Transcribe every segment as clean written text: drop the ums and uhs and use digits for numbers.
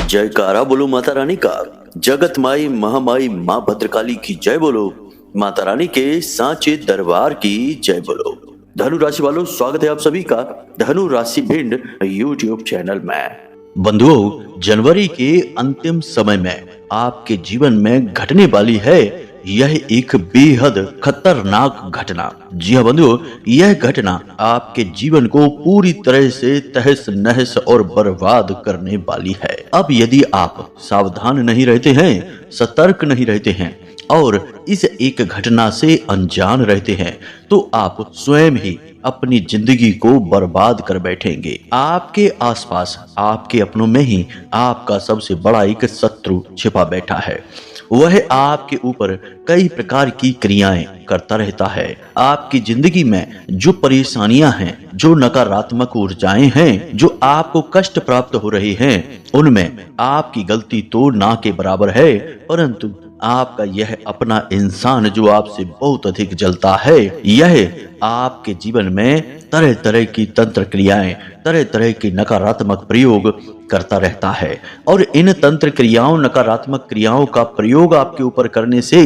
जयकारा बोलो माता रानी का। जगत माई महामाई माँ भद्रकाली की जय बोलो। माता रानी के सांचे दरबार की जय बोलो। धनु राशि वालों, स्वागत है आप सभी का धनु राशि भिंड यूट्यूब चैनल में। बंधुओं, जनवरी के अंतिम समय में आपके जीवन में घटने वाली है यह एक बेहद खतरनाक घटना। जी हाँ बंधुओं, यह घटना आपके जीवन को पूरी तरह से तहस नहस और बर्बाद करने वाली है। अब यदि आप सावधान नहीं रहते हैं, सतर्क नहीं रहते हैं और इस एक घटना से अनजान रहते हैं तो आप स्वयं ही अपनी जिंदगी को बर्बाद कर बैठेंगे। आपके आसपास, आपके अपनों में ही आपका सबसे बड़ा एक शत्रु छिपा बैठा है। वह आपके ऊपर कई प्रकार की क्रियाएं करता रहता है। आपकी जिंदगी में जो परेशानियां हैं, जो नकारात्मक ऊर्जाएं हैं, जो आपको कष्ट प्राप्त हो रही हैं, उनमें आपकी गलती तो ना के बराबर है, परंतु आपका यह अपना इंसान जो आपसे बहुत अधिक जलता है, यह आपके जीवन में तरह तरह की तंत्र क्रियाएं, तरह तरह की नकारात्मक प्रयोग करता रहता है। और इन तंत्र क्रियाओं, नकारात्मक क्रियाओं का प्रयोग आपके ऊपर करने से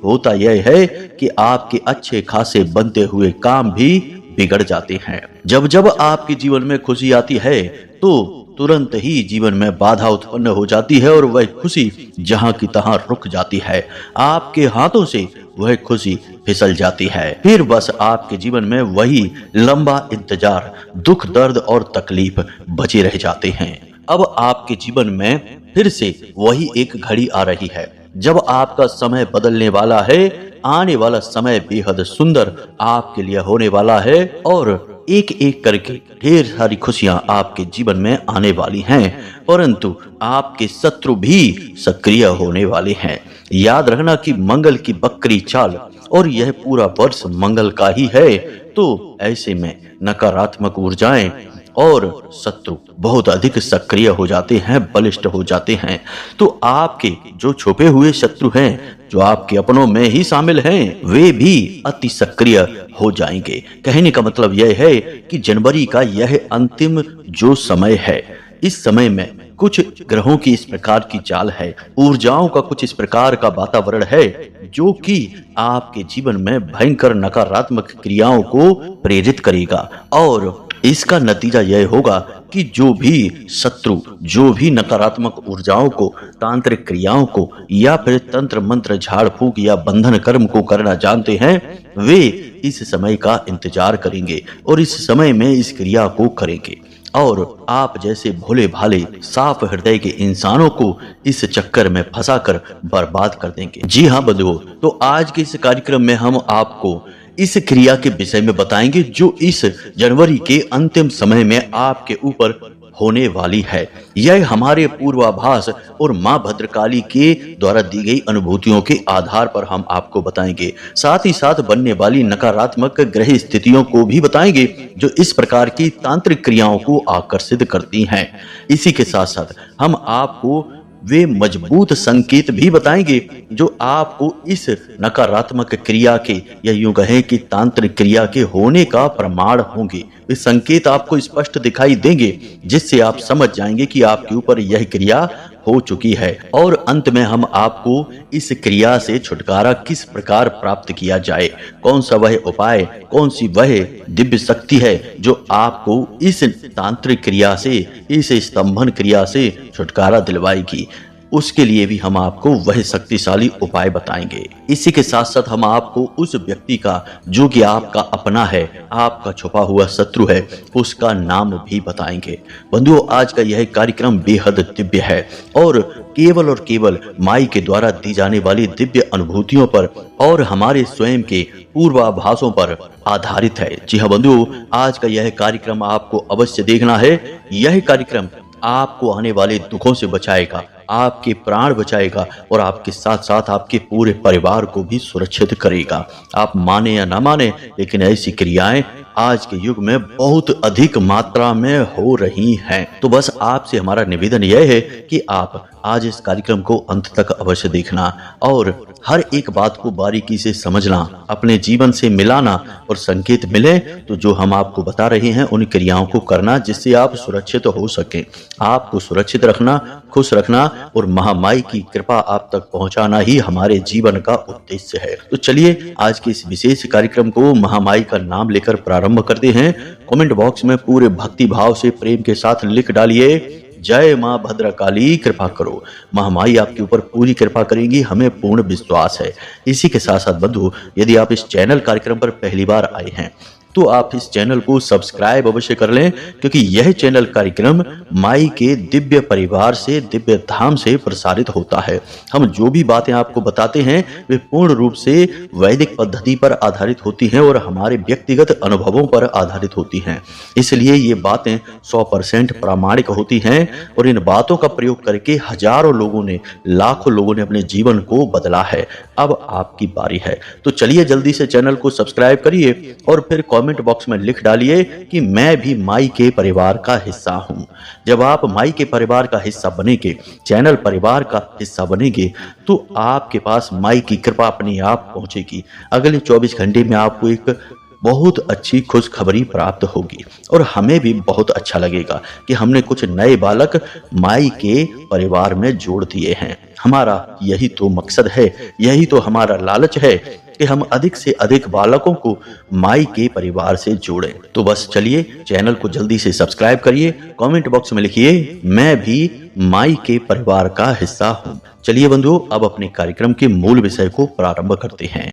होता यह है कि आपके अच्छे खासे बनते हुए काम भी बिगड़ जाते हैं। जब जब आपके जीवन में खुशी आती है तो तुरंत ही जीवन में बाधा उत्पन्न हो जाती है और वह खुशी जहां की तहां रुक जाती है। आपके हाथों से वह खुशी फिसल जाती है। फिर बस आपके जीवन में वही लंबा इंतजार, दुख, दर्द और तकलीफ बचे रह जाते हैं। अब आपके जीवन में फिर से वही एक घड़ी आ रही है जब आपका समय बदलने वाला है। आने वाला समय बेहद सुंदर आपके लिए होने वाला है और एक एक करके ढेर सारी खुशियां आपके जीवन में आने वाली हैं, परंतु आपके शत्रु भी सक्रिय होने वाले हैं। याद रखना कि मंगल की बकरी चाल और यह पूरा वर्ष मंगल का ही है, तो ऐसे में नकारात्मक ऊर्जाएं और शत्रु बहुत अधिक सक्रिय हो जाते हैं, बलिष्ठ हो जाते हैं। तो आपके जो छुपे हुए शत्रु हैं, जो आपके अपनों में ही शामिल हैं, वे भी अति सक्रिय हो जाएंगे। कहने का मतलब यह है कि जनवरी का यह अंतिम जो समय है, इस समय में कुछ ग्रहों की इस प्रकार की चाल है, ऊर्जाओं का कुछ इस प्रकार का वातावरण है जो कि आपके जीवन में भयंकर नकारात्मक क्रियाओं को प्रेरित करेगा। और इसका नतीजा यह होगा कि जो भी शत्रु, जो भी नकारात्मक ऊर्जाओं को, तांत्रिक क्रियाओं को या फिर तंत्र मंत्र, झाड़ फूक या बंधन कर्म को करना जानते हैं, वे इस समय का इंतजार करेंगे और इस समय में इस क्रिया को करेंगे और आप जैसे भोले भाले साफ हृदय के इंसानों को इस चक्कर में फंसाकर बर्बाद कर देंगे। जी हाँ बंधुओं, तो आज के इस कार्यक्रम में हम आपको इस क्रिया के विषय में बताएंगे जो इस जनवरी के अंतिम समय में आपके ऊपर होने वाली है। यह हमारे पूर्वाभास और मां भद्रकाली के द्वारा दी गई अनुभूतियों के आधार पर हम आपको बताएंगे। साथ ही साथ बनने वाली नकारात्मक ग्रह स्थितियों को भी बताएंगे जो इस प्रकार की तांत्रिक क्रियाओं को आकर्षित करती हैं। इसी के साथ साथ हम आपको वे मजबूत संकेत भी बताएंगे जो आपको इस नकारात्मक क्रिया के, या यूं कहें कि तांत्रिक क्रिया के होने का प्रमाण होंगे। वे संकेत आपको स्पष्ट दिखाई देंगे जिससे आप समझ जाएंगे कि आपके ऊपर यह क्रिया हो चुकी है। और अंत में हम आपको इस क्रिया से छुटकारा किस प्रकार प्राप्त किया जाए, कौन सा वह उपाय, कौन सी वह दिव्य शक्ति है जो आपको इस तांत्रिक क्रिया से, इस स्तंभन क्रिया से छुटकारा दिलवाएगी, उसके लिए भी हम आपको वह शक्तिशाली उपाय बताएंगे। इसी के साथ साथ हम आपको उस व्यक्ति का जो कि आपका अपना है, आपका छुपा हुआ शत्रु है, उसका नाम भी बताएंगे। बंधुओं, आज का यह कार्यक्रम बेहद दिव्य है और केवल माई के द्वारा दी जाने वाली दिव्य अनुभूतियों पर और हमारे स्वयं के पूर्वाभासों पर आधारित है। जी हाँ बंधुओं, आज का यह कार्यक्रम आपको अवश्य देखना है। यह कार्यक्रम आपको आने वाले दुखों से बचाएगा, आपके प्राण बचाएगा और आपके साथ साथ आपके पूरे परिवार को भी सुरक्षित करेगा। आप माने या ना माने, लेकिन ऐसी क्रियाएं आज के युग में बहुत अधिक मात्रा में हो रही हैं। तो बस आपसे हमारा निवेदन यह है कि आप आज इस कार्यक्रम को अंत तक अवश्य देखना और हर एक बात को बारीकी से समझना, अपने जीवन से मिलाना और संकेत मिले तो जो हम आपको बता रहे हैं उन क्रियाओं को करना, जिससे आप सुरक्षित हो सके। आपको सुरक्षित रखना, खुश रखना और महामाई की कृपा आप तक पहुंचाना ही हमारे जीवन का उद्देश्य है। तो चलिए आज के इस विशेष कार्यक्रम को महामाई का नाम लेकर प्रारंभ करते हैं। कमेंट बॉक्स में पूरे भक्ति भाव से प्रेम के साथ लिख डालिए, जय मां भद्रकाली कृपा करो। महामाई आपके ऊपर पूरी कृपा करेगी, हमें पूर्ण विश्वास है। इसी के साथ साथ बंधु, यदि आप इस चैनल कार्यक्रम पर पहली बार आए हैं तो आप इस चैनल को सब्सक्राइब अवश्य कर लें, क्योंकि यह चैनल कार्यक्रम माई के दिव्य परिवार से, दिव्य धाम से प्रसारित होता है। हम जो भी बातें आपको बताते हैं वे पूर्ण रूप से वैदिक पद्धति पर आधारित होती हैं और हमारे व्यक्तिगत अनुभवों पर आधारित होती हैं। इसलिए ये बातें 100% प्रामाणिक होती हैं और इन बातों का प्रयोग करके हजारों लोगों ने, लाखों लोगों ने अपने जीवन को बदला है। अब आपकी बारी है, तो चलिए जल्दी से चैनल को सब्सक्राइब करिए और फिर कमेंट बॉक्स में लिख डालिए कि मैं भी माई के परिवार का हिस्सा हूं। जब आप माई के परिवार का हिस्सा बनेंगे, चैनल परिवार का हिस्सा बनेंगे, तो आपके पास माई की कृपा अपने आप पहुंचेगी। अगले 24 घंटे में आपको एक बहुत अच्छी खुशखबरी प्राप्त होगी और हमें भी बहुत अच्छा लगेगा कि हमने कुछ नए बालक माई के परिवार में जोड़ दिए हैं। हमारा यही तो मकसद है, यही तो हमारा लालच है कि हम अधिक से अधिक बालकों को माई के परिवार से जोड़ें। तो बस चलिए चैनल को जल्दी से सब्सक्राइब करिए, कमेंट बॉक्स में लिखिए मैं भी माई के परिवार का हिस्सा हूँ। चलिए बंधुओं, अब अपने कार्यक्रम के मूल विषय को प्रारंभ करते हैं।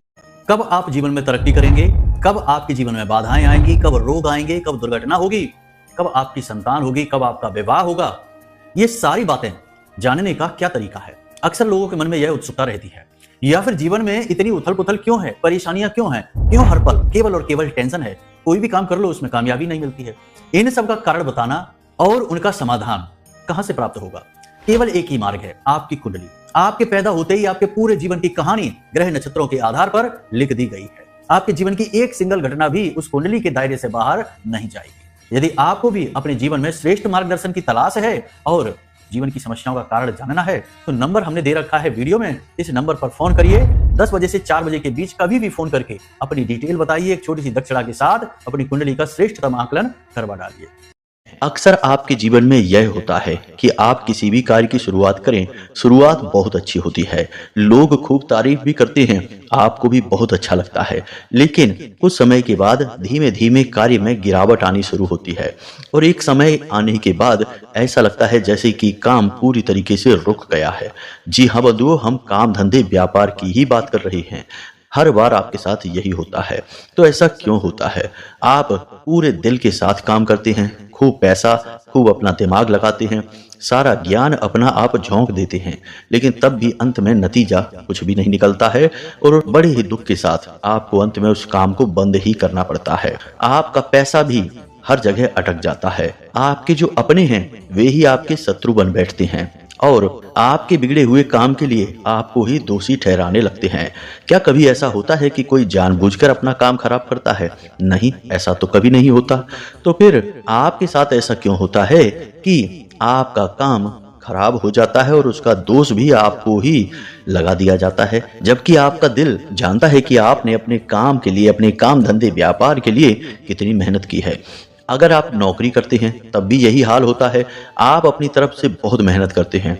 कब आप जीवन में तरक्की करेंगे, कब आपके जीवन में बाधाएं आएंगी, कब रोग आएंगे, कब दुर्घटना होगी, कब आपकी संतान होगी, कब आपका विवाह होगा, ये सारी बातें जानने का क्या तरीका है? अक्सर लोगों के मन में यह उत्सुकता रहती है। या फिर जीवन में इतनी उथल पुथल क्यों है, परेशानियां क्यों हैं, क्यों हर पल केवल और केवल टेंशन है, कोई भी काम कर लो उसमें कामयाबी नहीं मिलती है। इन सब का कारण बताना और उनका समाधान कहां से प्राप्त होगा? केवल एक ही मार्ग है, आपकी कुंडली। आपके पैदा होते ही आपके पूरे जीवन की कहानी ग्रह नक्षत्रों के आधार पर लिख दी गई है। आपके जीवन की एक सिंगल घटना भी उस कुंडली के दायरे से बाहर नहीं जाएगी। यदि आपको भी अपने जीवन में श्रेष्ठ मार्गदर्शन की तलाश है और जीवन की समस्याओं का कारण जानना है, तो नंबर हमने दे रखा है वीडियो में। इस नंबर पर फोन करिए। 10 बजे से 4 बजे के बीच कभी भी फोन करके अपनी डिटेल बताइए। एक छोटी सी दक्षिणा के साथ अपनी कुंडली का श्रेष्ठतम आकलन करवा डालिए। अक्सर आपके जीवन में यह होता है कि आप किसी भी कार्य की शुरुआत करें, शुरुआत बहुत अच्छी होती है, लोग खूब तारीफ भी करते हैं, आपको भी बहुत अच्छा लगता है, लेकिन कुछ समय के बाद धीमे धीमे कार्य में गिरावट आनी शुरू होती है और एक समय आने के बाद ऐसा लगता है जैसे कि काम पूरी तरीके से रुक गया है। जी हाँ बंधुओं, हम काम धंधे व्यापार की ही बात कर रहे हैं। हर बार आपके साथ यही होता है। तो ऐसा क्यों होता है? आप पूरे दिल के साथ काम करते हैं, खूब पैसा, खूब अपना दिमाग लगाते हैं, सारा ज्ञान अपना आप झोंक देते हैं, लेकिन तब भी अंत में नतीजा कुछ भी नहीं निकलता है और बड़े ही दुख के साथ आपको अंत में उस काम को बंद ही करना पड़ता है। आपका पैसा भी हर जगह अटक जाता है। आपके जो अपने हैं वे ही आपके शत्रु बन बैठते हैं और आपके बिगड़े हुए काम के लिए आपको ही दोषी ठहराने लगते हैं। क्या कभी ऐसा होता है कि कोई जानबूझकर अपना काम खराब करता है? नहीं, ऐसा तो कभी नहीं होता। तो फिर आपके साथ ऐसा क्यों होता है कि आपका काम खराब हो जाता है और उसका दोष भी आपको ही लगा दिया जाता है, जबकि आपका दिल जानता है कि आपने अपने काम के लिए, अपने काम धंधे व्यापार के लिए कितनी मेहनत की है। अगर आप नौकरी करते हैं तब भी यही हाल होता है। आप अपनी तरफ से बहुत मेहनत करते हैं,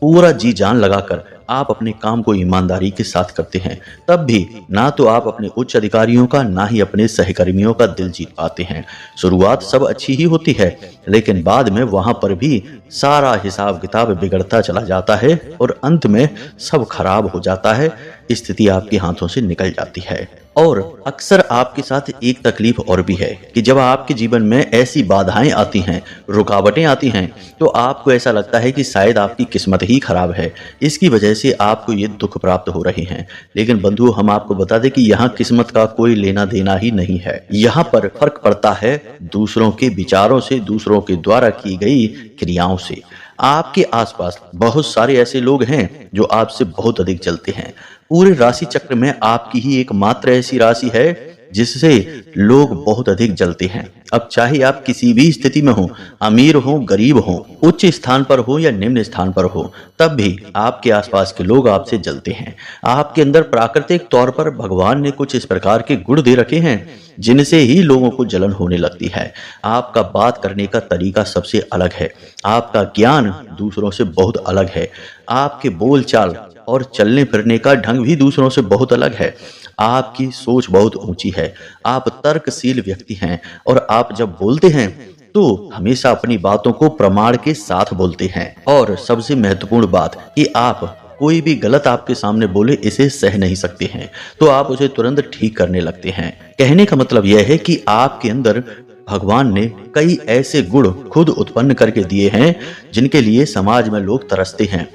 पूरा जी जान लगाकर आप अपने काम को ईमानदारी के साथ करते हैं, तब भी ना तो आप अपने उच्च अधिकारियों का, ना ही अपने सहकर्मियों का दिल जीत पाते हैं। शुरुआत सब अच्छी ही होती है, लेकिन बाद में वहां पर भी सारा हिसाब किताब बिगड़ता चला जाता है और अंत में सब खराब हो जाता है, स्थिति आपके हाथों से निकल जाती है। और अक्सर आपके साथ एक तकलीफ और भी है कि जब आपके जीवन में ऐसी बाधाएं आती हैं, रुकावटें आती हैं, तो आपको ऐसा लगता है कि शायद आपकी किस्मत ही खराब है, इसकी वजह से आपको ये दुख प्राप्त हो रहे हैं। लेकिन बंधुओं, हम आपको बता दें कि यहाँ किस्मत का कोई लेना देना ही नहीं है। यहाँ पर फर्क पड़ता है दूसरों के विचारों से, दूसरों के द्वारा की गई क्रियाओं से। आपके आसपास बहुत सारे ऐसे लोग हैं जो आपसे बहुत अधिक चलते हैं। पूरे राशि चक्र में आपकी ही एकमात्र ऐसी राशि है जिससे लोग बहुत अधिक जलते हैं। अब चाहे आप किसी भी स्थिति में हो, अमीर हो, गरीब हो, उच्च स्थान पर हो या निम्न स्थान पर हो, तब भी आपके आसपास के लोग आपसे जलते हैं। आपके अंदर प्राकृतिक तौर पर भगवान ने कुछ इस प्रकार के गुण दे रखे हैं जिनसे ही लोगों को जलन होने लगती है। आपका बात करने का तरीका सबसे अलग है, आपका ज्ञान दूसरों से बहुत अलग है, आपके बोलचाल और चलने फिरने का ढंग भी दूसरों से बहुत अलग है, आपकी सोच बहुत ऊंची है, आप तर्कशील व्यक्ति हैं और आप जब बोलते हैं तो हमेशा अपनी बातों को प्रमाण के साथ बोलते हैं। और सबसे महत्वपूर्ण बात कि आप कोई भी गलत आपके सामने बोले इसे सह नहीं सकते हैं, तो आप उसे तुरंत ठीक करने लगते हैं। कहने का मतलब यह है कि आपके अंदर भगवान ने कई ऐसे गुण खुद उत्पन्न करके दिए हैं जिनके लिए समाज में लोग तरसते हैं।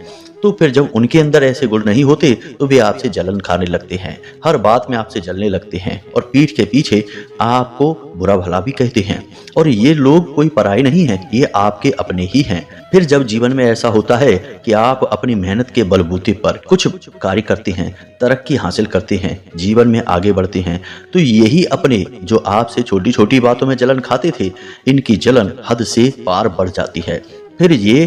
तो फिर जब उनके अंदर ऐसे गुण नहीं होते तो वे आपसे जलन खाने लगते हैं, हर बात में आपसे जलने लगते हैं और पीठ के पीछे आपको बुरा भला भी कहते हैं। और ये लोग कोई पराये नहीं हैं, ये आपके अपने ही हैं। फिर जब जीवन में ऐसा होता है कि आप अपनी मेहनत के बलबूते पर कुछ कार्य करते हैं, तरक्की हासिल करते हैं, जीवन में आगे बढ़ते हैं, तो यही अपने जो आपसे छोटी छोटी बातों में जलन खाते थे, इनकी जलन हद से पार बढ़ जाती है। फिर ये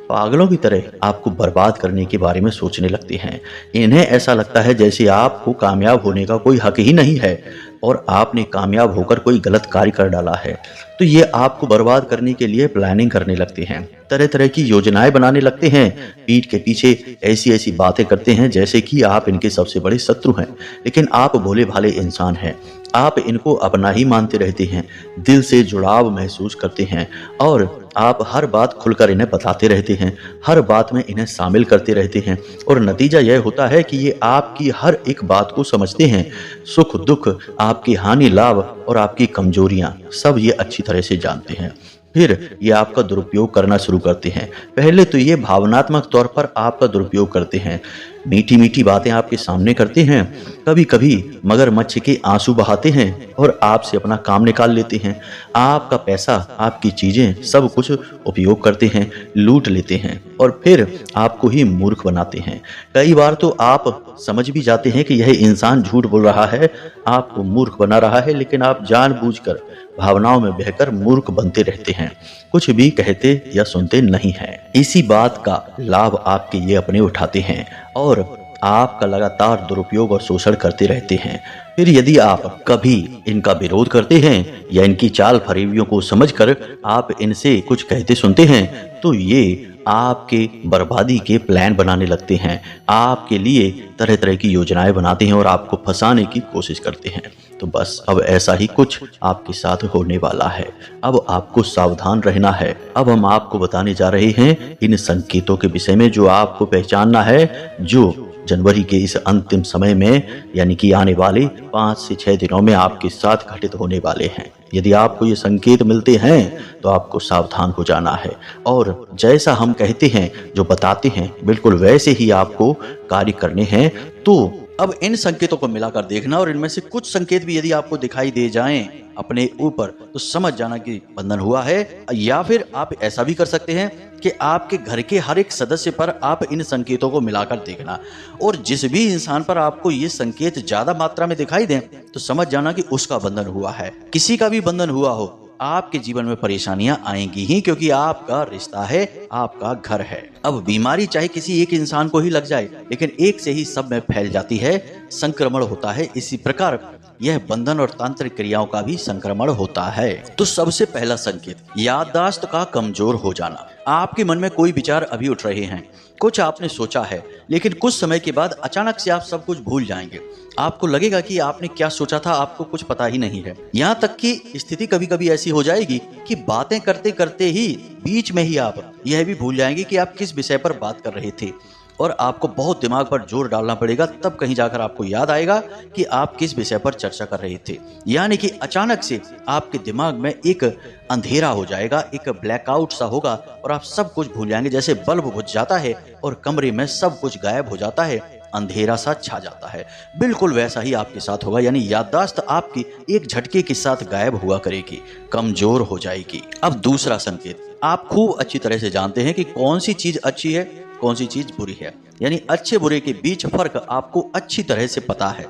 पागलों की तरह आपको बर्बाद करने के बारे में सोचने लगते हैं। इन्हें ऐसा लगता है जैसे आपको कामयाब होने का कोई हक ही नहीं है और आपने कामयाब होकर कोई गलत कार्य कर डाला है। तो ये आपको बर्बाद करने के लिए प्लानिंग करने लगते हैं, तरह तरह की योजनाएं बनाने लगते हैं, पीठ के पीछे ऐसी ऐसी बातें करते हैं जैसे कि आप इनके सबसे बड़े शत्रु हैं। लेकिन आप भोले भाले इंसान हैं, आप इनको अपना ही मानते रहते हैं, दिल से जुड़ाव महसूस करते हैं और आप हर बात खुलकर इन्हें बताते रहते हैं, हर बात में इन्हें शामिल करते रहते हैं और नतीजा यह होता है कि ये आपकी हर एक बात को समझते हैं। सुख दुख, आपकी हानि लाभ और आपकी कमजोरियां सब ये अच्छी तरह से जानते हैं। फिर ये आपका दुरुपयोग करना शुरू करते हैं। पहले तो ये भावनात्मक तौर पर आपका दुरुपयोग करते हैं, मीठी मीठी बातें आपके सामने करते हैं, कभी कभी मगरमच्छ के आंसू बहाते हैं और आपसे अपना काम निकाल लेते हैं। आपका पैसा, आपकी चीजें सब कुछ उपयोग करते हैं, लूट लेते हैं और फिर आपको ही मूर्ख बनाते हैं। कई बार तो आप समझ भी जाते हैं कि यह इंसान झूठ बोल रहा है, आपको मूर्ख बना रहा है, लेकिन आप जानबूझकर भावनाओं में बहकर मूर्ख बनते रहते हैं, कुछ भी कहते या सुनते नहीं हैं। इसी बात का लाभ आपके ये अपने उठाते हैं और आपका लगातार दुरुपयोग और शोषण करते रहते हैं। फिर यदि आप कभी इनका विरोध करते हैं या इनकी चाल फरेबियों को समझकर आप इनसे कुछ कहते सुनते हैं, तो ये आपके बर्बादी के प्लान बनाने लगते हैं, आपके लिए तरह तरह की योजनाएं बनाते हैं और आपको फंसाने की कोशिश करते हैं। तो बस अब ऐसा ही कुछ आपके साथ होने वाला है। अब आपको सावधान रहना है। अब हम आपको बताने जा रहे हैं इन संकेतों के विषय में जो आपको पहचानना है, जो जनवरी के इस अंतिम समय में यानी कि आने वाले 5 से 6 दिनों में आपके साथ घटित होने वाले हैं। यदि आपको ये संकेत मिलते हैं तो आपको सावधान हो जाना है और जैसा हम कहते हैं, जो बताते हैं, बिल्कुल वैसे ही आपको कार्य करने हैं। तो अब इन संकेतों को मिलाकर देखना और इनमें से कुछ संकेत भी यदि आपको दिखाई दे जाएं अपने ऊपर तो समझ जाना कि बंधन हुआ है। या फिर आप ऐसा भी कर सकते हैं कि आपके घर के हर एक सदस्य पर आप इन संकेतों को मिलाकर देखना और जिस भी इंसान पर आपको ये संकेत ज्यादा मात्रा में दिखाई दें तो समझ जाना कि उसका बंधन हुआ है। किसी का भी बंधन हुआ हो, आपके जीवन में परेशानियां आएंगी ही, क्योंकि आपका रिश्ता है, आपका घर है। अब बीमारी चाहे किसी एक इंसान को ही लग जाए, लेकिन एक से ही सब में फैल जाती है, संक्रमण होता है। इसी प्रकार यह बंधन और तांत्रिक क्रियाओं का भी संक्रमण होता है। तो सबसे पहला संकेत, याददाश्त का कमजोर हो जाना। आपके मन में कोई विचार अभी उठ रहे हैं, कुछ आपने सोचा है, लेकिन कुछ समय के बाद अचानक से आप सब कुछ भूल जाएंगे। आपको लगेगा कि आपने क्या सोचा था, आपको कुछ पता ही नहीं है। यहाँ तक कि स्थिति कभी कभी ऐसी हो जाएगी कि बातें करते करते ही बीच में ही आप यह भी भूल जाएंगे कि आप किस विषय पर बात कर रहे थे और आपको बहुत दिमाग पर जोर डालना पड़ेगा, तब कहीं जाकर आपको याद आएगा कि आप किस विषय पर चर्चा कर रहे थे। यानी कि अचानक से आपके दिमाग में एक अंधेरा हो जाएगा, एक ब्लैकआउट सा होगा और आप सब कुछ भूल जाएंगे। जैसे बल्ब बुझ जाता है और कमरे में सब कुछ गायब हो जाता है, अंधेरा सा छा जाता है, बिल्कुल वैसा ही आपके साथ होगा। यानी याददाश्त आपकी एक झटके के साथ गायब हुआ करेगी, कमजोर हो जाएगी। अब दूसरा संकेत, आप खूब अच्छी तरह से जानते हैं कि कौन सी चीज अच्छी है, कौन सी चीज बुरी है। यानी अच्छे बुरे के बीच फर्क आपको अच्छी तरह से पता है,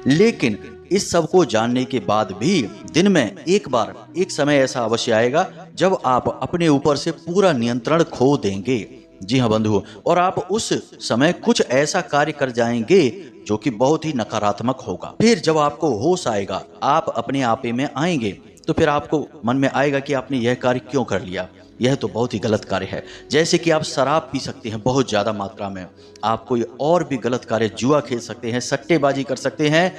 लेकिन इस सब को जानने के बाद भी दिन में एक बार एक समय ऐसा अवश्य आएगा जब आप अपने ऊपर से पूरा नियंत्रण खो देंगे। जी हाँ बंधुओं, और आप उस समय कुछ ऐसा कार्य कर जाएंगे जो कि बहुत ही नकारात्मक होगा। फिर जब आपको होश आएगा, आप अपने आपे में आएंगे, तो फिर आपको मन में आएगा कि आपने यह कार्य क्यों कर लिया, यह तो बहुत ही गलत कार्य है। जैसे कि आप शराब पी सकते हैं बहुत ज़्यादा मात्रा में, आप कोई और भी गलत कार्य, जुआ खेल सकते हैं, सट्टेबाजी कर सकते हैं,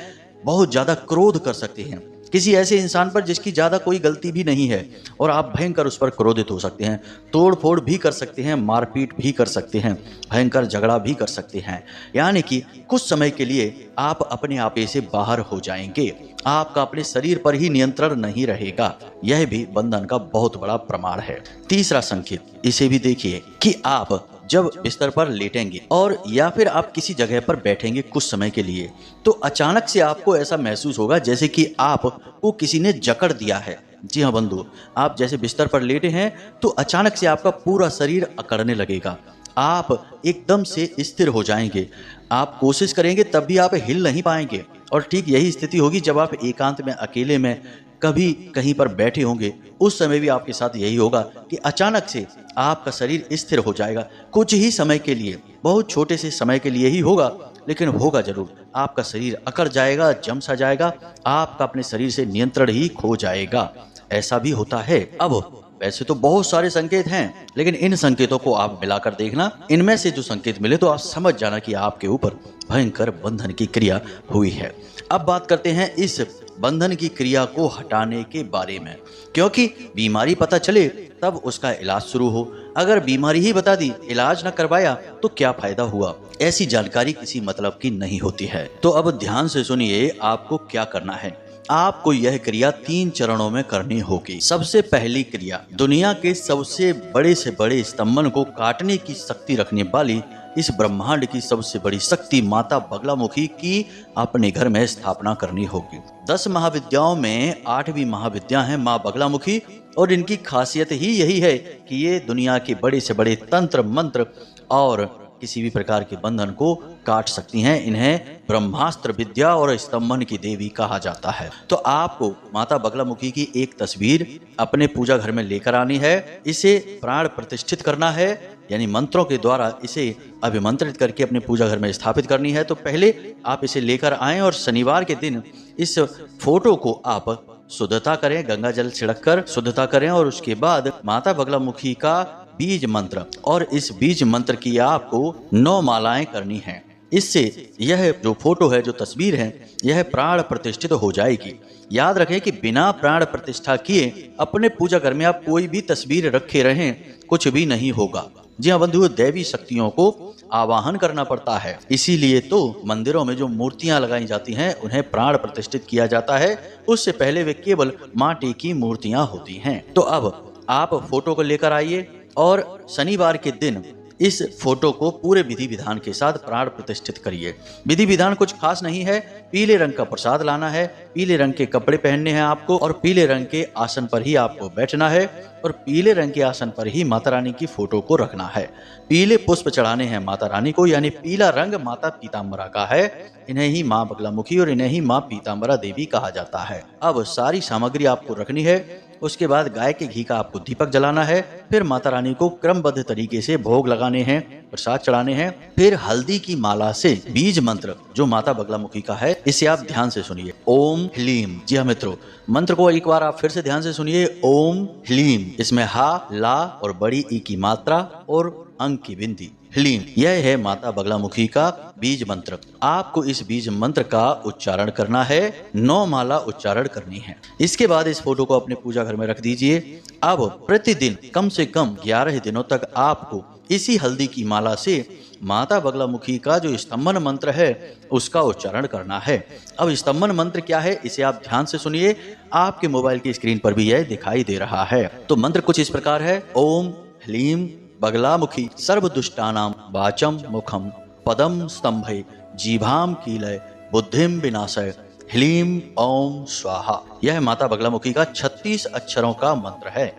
बहुत ज़्यादा क्रोध कर सकते हैं किसी ऐसे इंसान पर जिसकी ज़्यादा कोई गलती भी नहीं है, और आप भयंकर उस पर क्रोधित हो सकते हैं, तोड़ फोड़ भी कर सकते हैं, मारपीट भी कर सकते हैं, भयंकर झगड़ा भी कर सकते हैं। यानी कि कुछ समय के लिए आप अपने आपे से बाहर हो जाएंगे, आपका अपने शरीर पर ही नियंत्रण नहीं रहेगा। यह भी बंधन का बहुत बड़ा प्रमाण है। तीसरा संकेत, इसे भी देखिए कि आप जब बिस्तर पर लेटेंगे और या फिर आप किसी जगह पर बैठेंगे कुछ समय के लिए, तो अचानक से आपको ऐसा महसूस होगा जैसे कि आपको किसी ने जकड़ दिया है। जी हाँ बंधु, आप जैसे बिस्तर पर लेटे हैं तो अचानक से आपका पूरा शरीर अकड़ने लगेगा, आप एकदम से स्थिर हो जाएंगे, आप कोशिश करेंगे तब भी आप हिल नहीं पाएंगे। और ठीक यही स्थिति होगी जब आप एकांत में, अकेले में कभी कहीं पर बैठे होंगे, उस समय भी आपके साथ यही होगा कि अचानक से आपका शरीर स्थिर हो जाएगा। कुछ ही समय के लिए, बहुत छोटे से समय के लिए ही होगा, लेकिन होगा जरूर। आपका शरीर अकड़ जाएगा, जम सा जाएगा, आपका अपने शरीर से नियंत्रण ही खो जाएगा। ऐसा भी होता है। अब वैसे तो बहुत सारे संकेत हैं, लेकिन इन संकेतों को आप मिलाकर देखना, इनमें से जो संकेत मिले तो आप समझ जाना कि आपके ऊपर भयंकर बंधन की क्रिया हुई है। अब बात करते हैं इस बंधन की क्रिया को हटाने के बारे में, क्योंकि बीमारी पता चले तब उसका इलाज शुरू हो। अगर बीमारी ही बता दी, इलाज न करवाया तो क्या फायदा हुआ। ऐसी जानकारी किसी मतलब की नहीं होती है। तो अब ध्यान से सुनिए आपको क्या करना है। आपको यह क्रिया 3 चरणों में करनी होगी। सबसे पहली क्रिया, दुनिया के सबसे बड़े से बड़े स्तंभन को काटने की शक्ति रखने वाली इस ब्रह्मांड की सबसे बड़ी शक्ति माता बगलामुखी की अपने घर में स्थापना करनी होगी। 10 महाविद्याओं में 8वीं महाविद्या है माँ बगलामुखी, और इनकी खासियत ही यही है कि ये दुनिया के बड़े से बड़े तंत्र मंत्र और किसी भी प्रकार के बंधन को काट सकती हैं। इन्हें ब्रह्मास्त्र विद्या और स्तंभन की देवी कहा जाता है। तो आपको माता बगलामुखी की एक तस्वीर अपने पूजा घर में लेकर आनी है, इसे प्राण प्रतिष्ठित करना है, यानी मंत्रों के द्वारा इसे अभिमंत्रित करके अपने पूजा घर में स्थापित करनी है। तो पहले आप इसे लेकर आएं और शनिवार के दिन इस फोटो को आप शुद्धता करें, गंगा जल छिड़क कर शुद्धता करें, और उसके बाद माता बगलामुखी का बीज मंत्र, और इस बीज मंत्र की आपको 9 मालाएं करनी हैं। इससे यह जो फोटो है, जो तस्वीर है, यह प्राण प्रतिष्ठित हो जाएगी। याद रखें कि बिना प्राण प्रतिष्ठा किए अपने पूजा घर में आप कोई भी तस्वीर रखे रहें, कुछ भी नहीं होगा। जी हाँ बंधुओं, दैवी शक्तियों को आवाहन करना पड़ता है, इसीलिए तो मंदिरों में जो मूर्तियां लगाई जाती हैं उन्हें प्राण प्रतिष्ठित किया जाता है। उससे पहले वे केवल माटी की मूर्तियां होती हैं। तो अब आप फोटो को लेकर आइए और शनिवार के दिन इस फोटो को पूरे विधि विधान के साथ प्राण प्रतिष्ठित करिए। विधि विधान कुछ खास नहीं है, पीले रंग का प्रसाद लाना है, पीले रंग के कपड़े पहनने हैं आपको, और पीले रंग के आसन पर ही आपको बैठना है, और पीले रंग के आसन पर ही माता रानी की फोटो को रखना है। पीले पुष्प चढ़ाने हैं माता रानी को, यानी पीला रंग माता पीताम्बरा का है। इन्हें ही माँ बगलामुखी और इन्हें ही माँ पीताम्बरा देवी कहा जाता है। अब सारी सामग्री आपको रखनी है। उसके बाद गाय के घी का आपको दीपक जलाना है। फिर माता रानी को क्रमबद्ध तरीके से भोग लगाने हैं, प्रसाद चढ़ाने हैं। फिर हल्दी की माला से बीज मंत्र जो माता बगलामुखी का है, इसे आप ध्यान से सुनिए, ओम ह्लीम। जी हाँ मित्रों, मंत्र को एक बार आप फिर से ध्यान से सुनिए, ओम ह्लीम। इसमें हा, ला और बड़ी ई की मात्रा और अंक की बिंदी, ह्लीम। यह है माता बगलामुखी का बीज मंत्र। आपको इस बीज मंत्र का उच्चारण करना है, 9 माला उच्चारण करनी है। इसके बाद इस फोटो को अपने पूजा घर में रख दीजिए। अब प्रतिदिन कम से कम 11 दिनों तक आपको इसी हल्दी की माला से माता बगलामुखी का जो स्तंभन मंत्र है उसका उच्चारण करना है। अब स्तंभन मंत्र क्या है, इसे आप ध्यान से सुनिए। आपके मोबाइल की स्क्रीन पर भी यह दिखाई दे रहा है। तो मंत्र कुछ इस प्रकार है, ओम ह्लीम बगलामुखी सर्वदुष्टानां वाचम मुखम पदम स्तंभे जीभाम कीलय बुद्धिम विनाशय ह्लीम ओम स्वाहा। यह माता बगलामुखी का 36 अक्षरों का मंत्र है।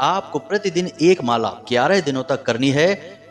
आपको प्रतिदिन एक माला 11 दिनों तक करनी है।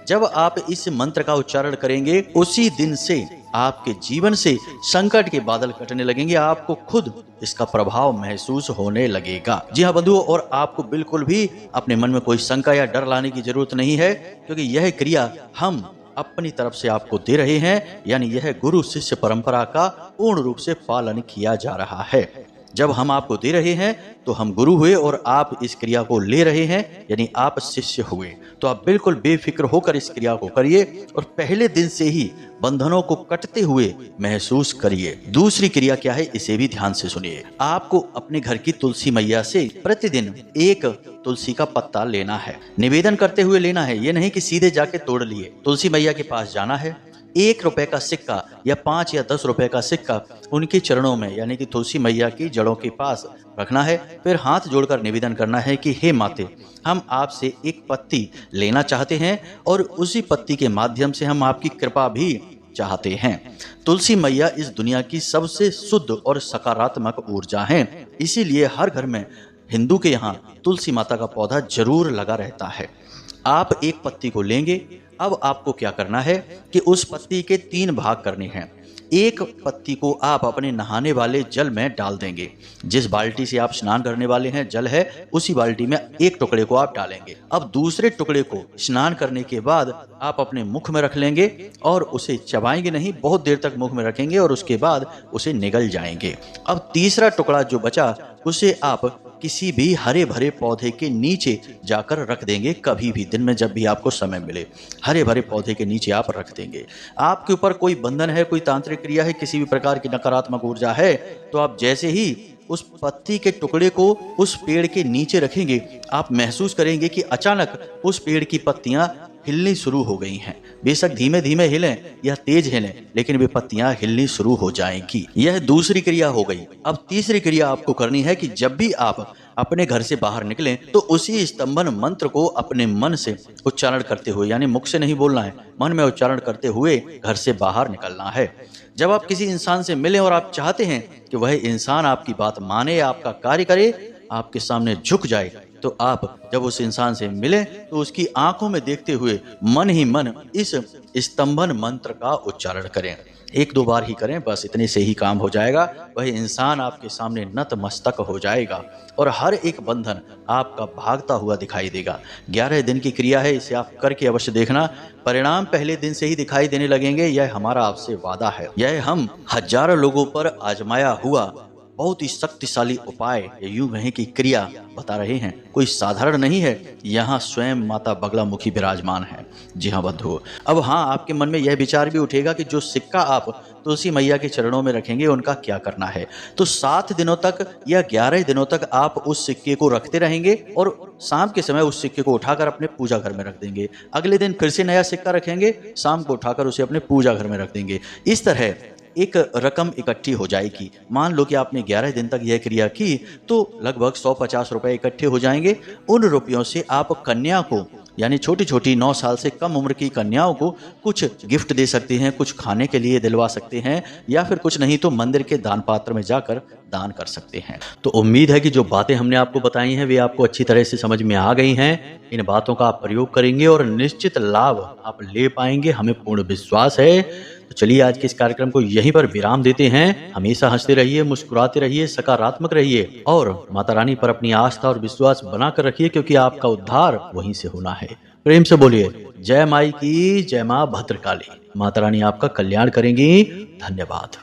जब आप इस मंत्र का उच्चारण करेंगे उसी दिन से आपके जीवन से संकट के बादल कटने लगेंगे, आपको खुद इसका प्रभाव महसूस होने लगेगा। जी हाँ बंधुओं, और आपको बिल्कुल भी अपने मन में कोई शंका या डर लाने की जरूरत नहीं है, क्योंकि यह क्रिया हम अपनी तरफ से आपको दे रहे हैं, यानी यह गुरु शिष्य परंपरा का पूर्ण रूप से पालन किया जा रहा है। जब हम आपको दे रहे हैं तो हम गुरु हुए और आप इस क्रिया को ले रहे हैं, यानी आप शिष्य हुए। तो आप बिल्कुल बेफिक्र होकर इस क्रिया को करिए और पहले दिन से ही बंधनों को कटते हुए महसूस करिए। दूसरी क्रिया क्या है, इसे भी ध्यान से सुनिए। आपको अपने घर की तुलसी मैया से प्रतिदिन एक तुलसी का पत्ता लेना है, निवेदन करते हुए लेना है। ये नहीं कि सीधे जाके तोड़ लिए। तुलसी मैया के पास जाना है, 1 रुपए का सिक्का या 5 या 10 रुपए का सिक्का उनके चरणों में यानी कि तुलसी मैया की जड़ों के पास रखना है। फिर हाथ जोड़कर निवेदन करना है कि हे माते, हम आपसे एक पत्ती लेना चाहते हैं और उसी पत्ती के माध्यम से हम आपकी कृपा भी चाहते हैं। तुलसी मैया इस दुनिया की सबसे शुद्ध और सकारात्मक ऊर्जा है, इसीलिए हर घर में हिंदू के यहाँ तुलसी माता का पौधा जरूर लगा रहता है। आप एक पत्ती को लेंगे। अब आपको क्या करना है कि उस पत्ती के 3 भाग करने हैं। एक पत्ती को आप अपने नहाने वाले जल में डाल देंगे। जिस बाल्टी से आप स्नान करने वाले हैं जल है, उसी बाल्टी में एक टुकड़े को आप डालेंगे। अब दूसरे टुकड़े को स्नान करने के बाद आप अपने मुख में रख लेंगे और उसे चबाएंगे नहीं, बहुत देर तक मुख में रखेंगे और उसके बाद उसे निगल जाएंगे। अब तीसरा टुकड़ा जो बचा उसे आप किसी भी हरे भरे पौधे के नीचे जाकर रख देंगे। कभी भी दिन में जब भी आपको समय मिले, हरे भरे पौधे के नीचे आप रख देंगे। आपके ऊपर कोई बंधन है, कोई तांत्रिक क्रिया है, किसी भी प्रकार की नकारात्मक ऊर्जा है, तो आप जैसे ही उस पत्ती के टुकड़े को उस पेड़ के नीचे रखेंगे, आप महसूस करेंगे कि अचानक उस पेड़ की पत्तियां हिलनी शुरू हो गई हैं। बेशक धीमे धीमे हिलें या तेज हिलें, लेकिन वे पत्तियां हिलनी शुरू हो जाएंगी। यह दूसरी क्रिया हो गई। अब तीसरी क्रिया आपको करनी है कि जब भी आप अपने घर से बाहर निकलें तो उसी स्तंभन मंत्र को अपने मन से उच्चारण करते हुए, यानी मुख से नहीं बोलना है, मन में उच्चारण करते हुए घर से बाहर निकलना है। जब आप किसी इंसान से मिलें और आप चाहते हैं कि वह इंसान आपकी बात माने, आपका कार्य करे, आपके सामने झुक जाए, तो आप जब उस इंसान से मिलें तो उसकी आंखों में देखते हुए मन ही मन इस स्तंभन मंत्र का उच्चारण करें। 1-2 बार ही करें, बस इतने से ही काम हो जाएगा। वह इंसान आपके सामने नतमस्तक हो जाएगा और हर एक बंधन आपका भागता हुआ दिखाई देगा। 11 दिन की क्रिया है, इसे आप करके अवश्य देखना। परिणाम पहले दिन से ही दिखाई देने लगेंगे, यह हमारा आपसे वादा है। यह हम हजारों लोगों पर आजमाया हुआ बहुत ही शक्तिशाली उपाय, यूं कहें कि क्रिया बता रहे हैं। कोई साधारण नहीं है, यहाँ स्वयं माता बगलामुखी विराजमान है। जी हाँ बंधुओं, अब हाँ, आपके मन में यह विचार भी उठेगा कि जो सिक्का आप तुलसी मैया के चरणों में रखेंगे उनका क्या करना है। तो 7 दिनों तक या 11 दिनों तक आप उस सिक्के को रखते रहेंगे और शाम के समय उस सिक्के को उठाकर अपने पूजा घर में रख देंगे। अगले दिन फिर से नया सिक्का रखेंगे, शाम को उठाकर उसे अपने पूजा घर में रख देंगे। इस तरह एक रकम इकट्ठी हो जाएगी। मान लो कि आपने 11 दिन तक यह क्रिया की तो लगभग 150 रुपए इकट्ठे हो जाएंगे। उन रुपयों से आप कन्या को, यानी छोटी छोटी 9 साल से कम उम्र की कन्याओं को कुछ गिफ्ट दे सकते हैं, कुछ खाने के लिए दिलवा सकते हैं, या फिर कुछ नहीं तो मंदिर के दान पात्र में जाकर दान कर सकते हैं। तो उम्मीद है कि जो बातें हमने आपको बताई हैं वे आपको अच्छी तरह से समझ में आ गई हैं। इन बातों का आप प्रयोग करेंगे और निश्चित लाभ आप ले पाएंगे, हमें पूर्ण विश्वास है। तो चलिए आज के इस कार्यक्रम को यहीं पर विराम देते हैं। हमेशा हंसते रहिए, मुस्कुराते रहिए, सकारात्मक रहिए और माता रानी पर अपनी आस्था और विश्वास बनाकर रखिए, क्योंकि आपका उद्धार वहीं से होना है। प्रेम से बोलिए जय माई की, जय मां भद्रकाली। माता रानी आपका कल्याण करेंगी। धन्यवाद।